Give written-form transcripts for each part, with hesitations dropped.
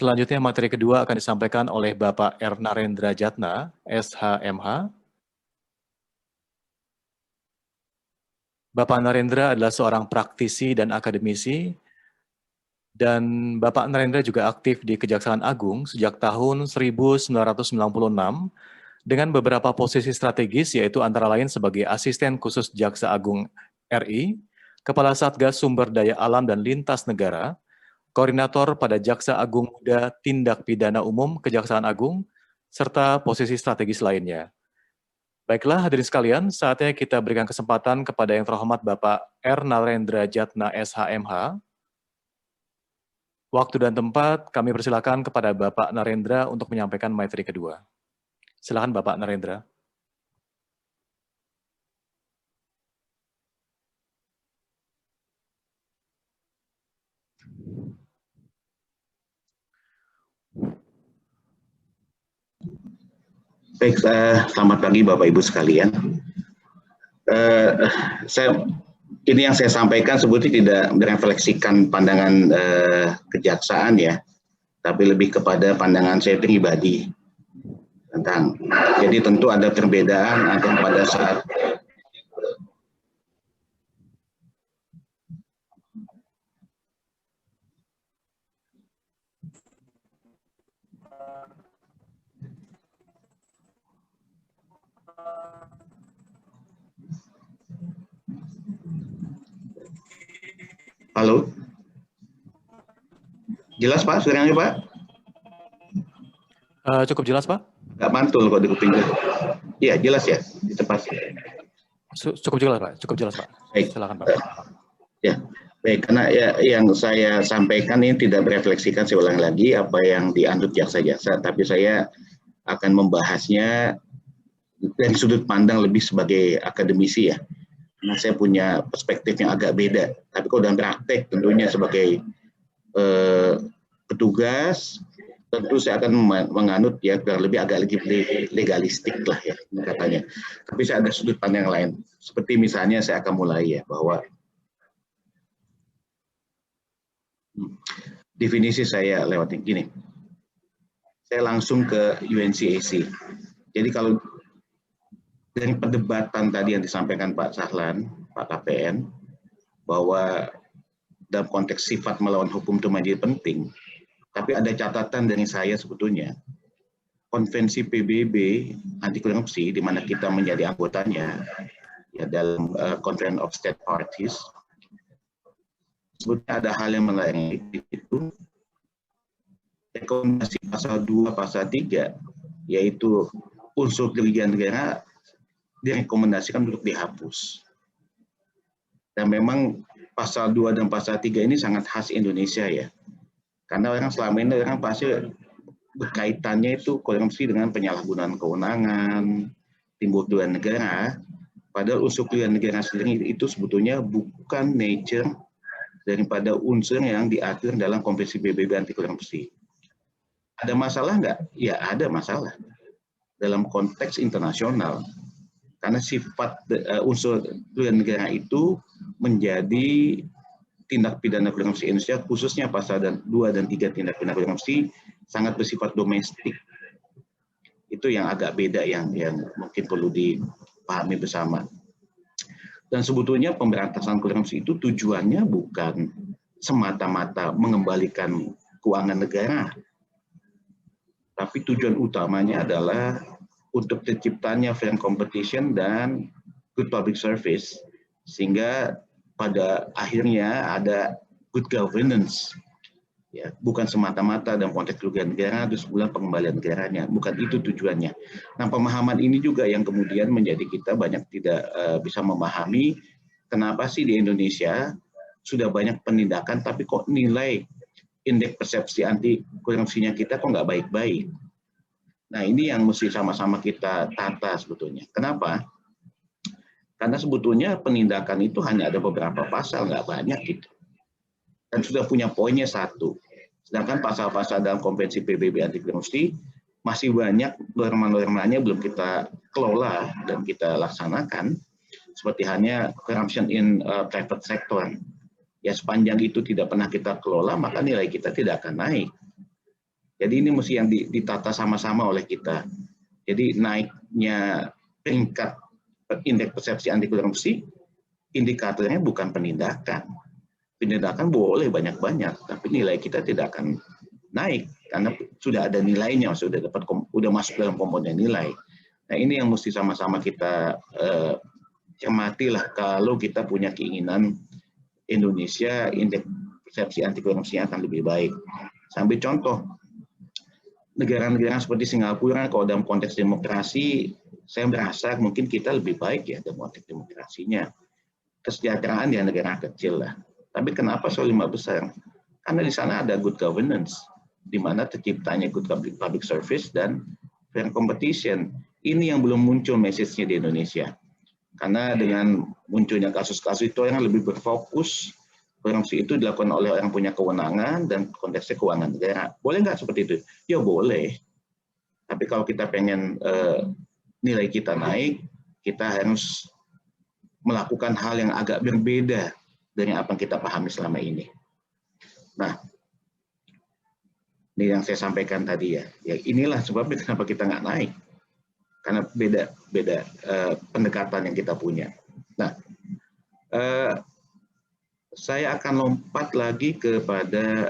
Selanjutnya materi kedua akan disampaikan oleh Bapak R. Narendra Jatna, SHMH. Bapak Narendra adalah seorang praktisi dan akademisi, dan Bapak Narendra juga aktif di Kejaksaan Agung sejak tahun 1996 dengan beberapa posisi strategis, yaitu antara lain sebagai Asisten Khusus Jaksa Agung RI, Kepala Satgas Sumber Daya Alam dan Lintas Negara, Koordinator pada Jaksa Agung Muda Tindak Pidana Umum Kejaksaan Agung, serta posisi strategis lainnya. Baiklah hadirin sekalian, saatnya kita berikan kesempatan kepada yang terhormat Bapak R. Narendra Jatna SHMH. Waktu dan tempat kami persilakan kepada Bapak Narendra untuk menyampaikan materi kedua. Silakan Bapak Narendra. Baik, selamat pagi Bapak Ibu sekalian. Ini yang saya sampaikan sebetulnya tidak merefleksikan pandangan kejaksaan ya, tapi lebih kepada pandangan saya pribadi tentang. Jadi tentu ada perbedaan antara pada saat Halo, jelas Pak, suaranya Pak? Cukup jelas Pak? Nggak mantul kok di kuping. Iya, jelas ya, di tempat. Cukup jelas Pak, cukup jelas Pak. Baik. Silakan Pak. Ya, baik, karena ya, yang saya sampaikan ini tidak merefleksikan, saya ulang lagi apa yang dianut jaksa-jaksa, tapi saya akan membahasnya dari sudut pandang lebih sebagai akademisi ya. Karena saya punya perspektif yang agak beda. Tapi kalau dalam praktek tentunya sebagai petugas, tentu saya akan menganut ya kurang lebih agak legalistik lah ya katanya. Tapi saya ada sudut pandang yang lain. Seperti misalnya saya akan mulai ya bahwa definisi saya lewat gini. Saya langsung ke UNCAC. Jadi kalau dari perdebatan tadi yang disampaikan Pak Sahlan, Pak KPN, bahwa dalam konteks sifat melawan hukum itu menjadi penting, tapi ada catatan dari saya sebetulnya. Konvensi PBB anti korupsi, di mana kita menjadi anggotanya, ya dalam Conference of State Parties, sebetulnya ada hal yang melarang itu, rekomendasi pasal 2, pasal 3, yaitu unsur kerugian negara, direkomendasikan untuk dihapus. Dan memang pasal 2 dan pasal 3 ini sangat khas Indonesia ya. Karena orang selama ini orang pasti berkaitannya itu korupsi dengan penyalahgunaan kewenangan, timbul kerugian negara, padahal unsur kerugian negara sendiri itu sebetulnya bukan nature daripada unsur yang diatur dalam Konvensi PBB anti korupsi. Ada masalah nggak? Ya ada masalah dalam konteks internasional. Karena sifat unsur kerugian negara itu menjadi tindak pidana korupsi Indonesia, khususnya pasal 2 dan 3 tindak pidana korupsi, sangat bersifat domestik. Itu yang agak beda yang mungkin perlu dipahami bersama. Dan sebetulnya pemberantasan korupsi itu tujuannya bukan semata-mata mengembalikan keuangan negara, tapi tujuan utamanya adalah untuk terciptanya fair competition dan good public service, sehingga pada akhirnya ada good governance, ya bukan semata-mata dalam konteks kerugian negara terus kemudian pengembalian negaranya, bukan itu tujuannya. Nah pemahaman ini juga yang kemudian menjadi kita banyak tidak bisa memahami kenapa sih di Indonesia sudah banyak penindakan tapi kok nilai indeks persepsi anti korupsinya kita kok nggak baik-baik. Nah ini yang mesti sama-sama kita tata sebetulnya. Kenapa? Karena sebetulnya penindakan itu hanya ada beberapa pasal, nggak banyak gitu. Dan sudah punya poinnya satu. Sedangkan pasal-pasal dalam Konvensi PBB anti korupsi masih banyak norma-normanya belum kita kelola dan kita laksanakan. Seperti hanya corruption in private sector. Ya sepanjang itu tidak pernah kita kelola, maka nilai kita tidak akan naik. Jadi ini mesti yang ditata sama-sama oleh kita. Jadi naiknya peringkat indeks persepsi anti korupsi, indikatornya bukan penindakan. Penindakan boleh banyak-banyak, tapi nilai kita tidak akan naik karena sudah ada nilainya, sudah masuk dalam komponen nilai. Nah ini yang mesti sama-sama kita cermati lah kalau kita punya keinginan Indonesia indeks persepsi anti korupsinya akan lebih baik. Sambil contoh, negara-negara seperti Singapura, kalau dalam konteks demokrasi, saya merasa mungkin kita lebih baik ya dalam konteks demokrasinya. Kesejahteraan ya negara kecil lah. Tapi kenapa soal 5 besar? Karena di sana ada good governance, di mana terciptanya good public service dan fair competition. Ini yang belum muncul message-nya di Indonesia. Karena dengan munculnya kasus-kasus itu yang lebih berfokus, korupsi itu dilakukan oleh orang punya kewenangan dan konteksnya keuangan negara. Boleh nggak seperti itu? Ya boleh. Tapi kalau kita pengen nilai kita naik, kita harus melakukan hal yang agak berbeda dari apa yang kita pahami selama ini. Nah, ini yang saya sampaikan tadi ya. Ya inilah sebabnya kenapa kita nggak naik. Karena beda pendekatan yang kita punya. Nah, saya akan lompat lagi kepada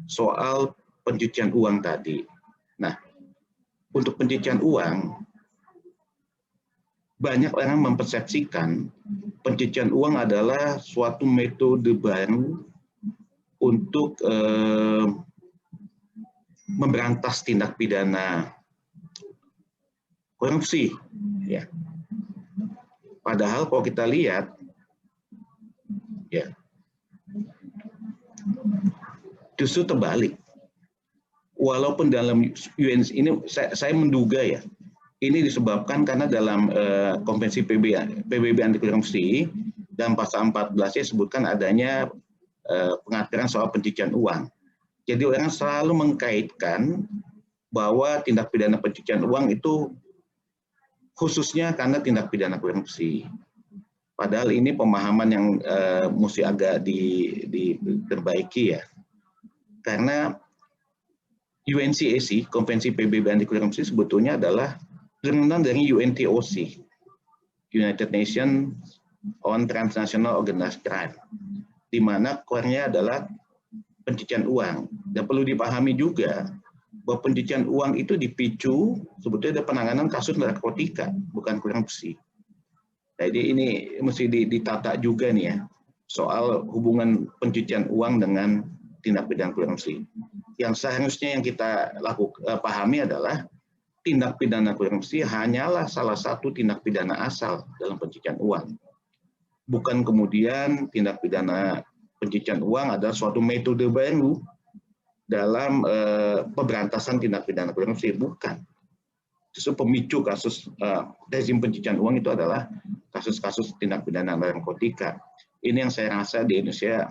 soal pencucian uang tadi. Nah, untuk pencucian uang, banyak orang mempersepsikan pencucian uang adalah suatu metode baru untuk memberantas tindak pidana korupsi. Ya. Padahal kalau kita lihat, ya, justru terbalik. Walaupun dalam UN ini saya menduga ya, ini disebabkan karena dalam konvensi PBB anti korupsi dalam pasal 14-nya sebutkan adanya pengaturan soal pencucian uang. Jadi orang selalu mengkaitkan bahwa tindak pidana pencucian uang itu khususnya karena tindak pidana korupsi. Padahal ini pemahaman yang mesti agak diperbaiki ya. Karena UNCAC, Konvensi PBB anti korupsi sebetulnya adalah turunan dari UNTOC, United Nations on Transnational Organized Crime, di mana core-nya adalah pencucian uang. Dan perlu dipahami juga bahwa pencucian uang itu dipicu sebetulnya ada penanganan kasus narkotika, bukan korupsi. Jadi ini mesti ditata juga nih ya, soal hubungan pencucian uang dengan tindak pidana korupsi. Yang seharusnya yang kita pahami adalah tindak pidana korupsi hanyalah salah satu tindak pidana asal dalam pencucian uang. Bukan kemudian tindak pidana pencucian uang adalah suatu metode baru dalam pemberantasan tindak pidana korupsi, bukan. Justru pemicu kasus rezim pencucian uang itu adalah kasus-kasus tindak pidana narkotika. Ini yang saya rasa di Indonesia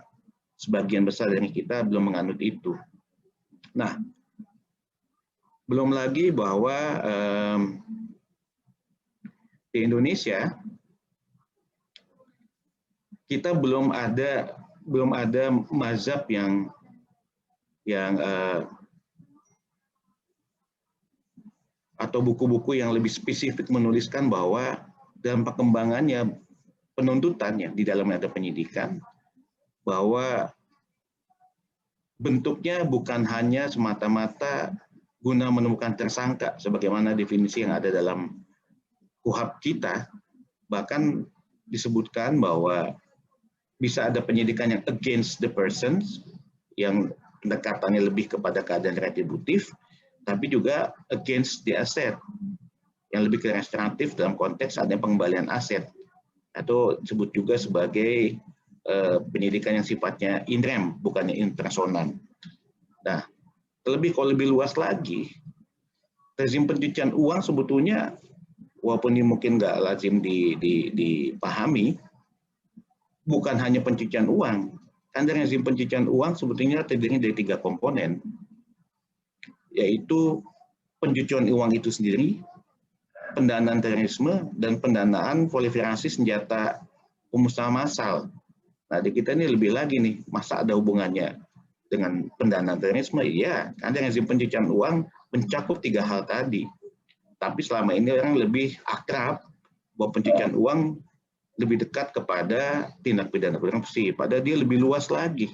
sebagian besar dari kita belum menganut itu. Nah, belum lagi bahwa di Indonesia kita belum ada mazhab yang atau buku-buku yang lebih spesifik menuliskan bahwa dalam perkembangannya penuntutannya di dalamnya ada penyidikan, bahwa bentuknya bukan hanya semata-mata guna menemukan tersangka sebagaimana definisi yang ada dalam KUHP kita, bahkan disebutkan bahwa bisa ada penyidikan yang against the persons, yang pendekatannya lebih kepada keadaan retributif, tapi juga against the asset, yang lebih ke restoratif dalam konteks adanya pengembalian aset, atau disebut juga sebagai penyidikan yang sifatnya in rem, bukannya in personam. Nah, kalau lebih luas lagi, rezim pencucian uang sebetulnya, walaupun ini mungkin nggak lazim dipahami, bukan hanya pencucian uang. Kan rezim pencucian uang sebetulnya terdiri dari 3 komponen, yaitu pencucian uang itu sendiri, pendanaan terorisme, dan pendanaan proliferasi senjata pemusnahan massal. Nah, di kita ini lebih lagi nih, masa ada hubungannya. dengan pendanaan terorisme, iya, ada rezim pencucian uang mencakup 3 hal tadi. Tapi selama ini orang lebih akrab bahwa pencucian uang lebih dekat kepada tindak pidana korupsi, padahal dia lebih luas lagi.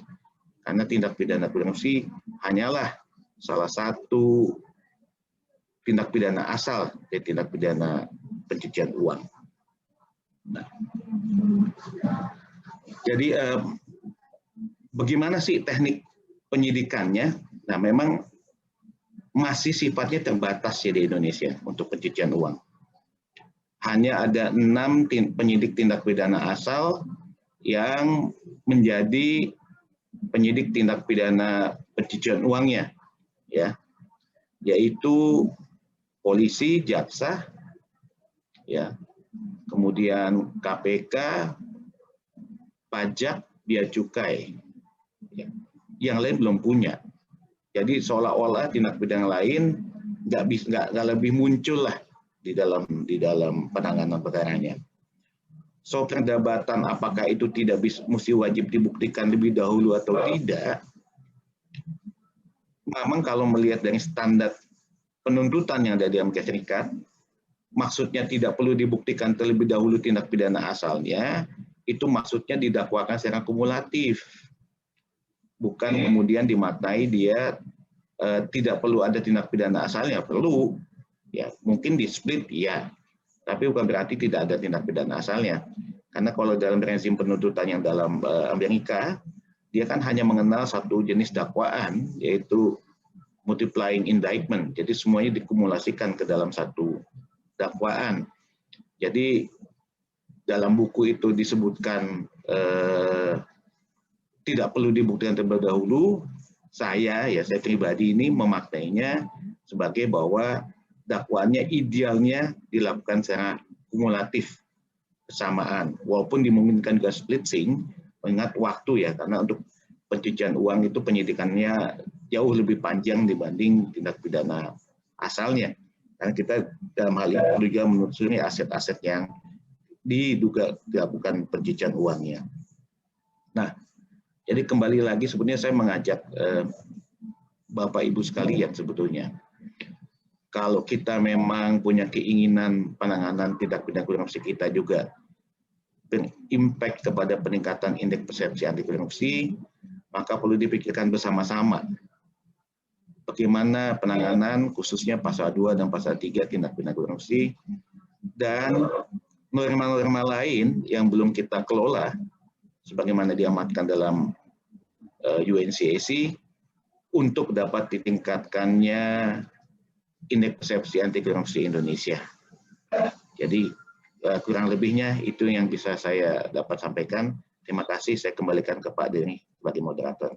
Karena tindak pidana korupsi hanyalah salah satu tindak pidana asal dari tindak pidana pencucian uang. Nah, jadi bagaimana sih teknik penyidikannya? Nah, memang masih sifatnya terbatas ya di Indonesia untuk pencucian uang. Hanya ada 6 penyidik tindak pidana asal yang menjadi penyidik tindak pidana pencucian uangnya, ya, yaitu polisi, jaksa, ya, kemudian KPK, pajak, bea cukai, ya. Yang lain belum punya. Jadi seolah-olah tindak pidana lain nggak lebih muncul lah di dalam penanganan perkaranya. So perdebatan apakah itu tidak mesti wajib dibuktikan lebih dahulu atau tidak, memang kalau melihat dari standar penuntutan yang ada di Amerika Serikat, maksudnya tidak perlu dibuktikan terlebih dahulu tindak pidana asalnya, itu maksudnya didakwakan secara kumulatif. Bukan kemudian dimaknai dia tidak perlu ada tindak pidana asalnya, perlu. Ya, mungkin di split, ya. Tapi bukan berarti tidak ada tindak pidana asalnya. Karena kalau dalam rezim penuntutan yang dalam Amerika, dia kan hanya mengenal satu jenis dakwaan, yaitu multiplying indictment. Jadi semuanya dikumulasikan ke dalam satu dakwaan. Jadi dalam buku itu disebutkan tidak perlu dibuktikan terlebih dahulu. Saya pribadi ini memaknainya sebagai bahwa dakwaannya idealnya dilakukan secara kumulatif, bersamaan, walaupun dimungkinkan juga splitting, mengingat waktu ya, karena untuk pencucian uang itu penyidikannya jauh lebih panjang dibanding tindak pidana asalnya. Karena kita dalam hal ini juga menelusuri aset-aset yang diduga dilakukan pencucian uangnya. Nah, jadi kembali lagi sebenarnya saya mengajak Bapak Ibu sekalian sebetulnya, kalau kita memang punya keinginan penanganan tindak pidana korupsi kita juga berimpact kepada peningkatan indeks persepsi anti korupsi, maka perlu dipikirkan bersama-sama bagaimana penanganan khususnya pasal 2 dan pasal 3 tindak pidana korupsi dan norma-norma lain yang belum kita kelola sebagaimana diamatkan dalam UNCAC untuk dapat ditingkatkannya indeks persepsi anti korupsi Indonesia. Jadi kurang lebihnya itu yang bisa saya dapat sampaikan. Terima kasih, saya kembalikan ke Pak Denny sebagai moderator.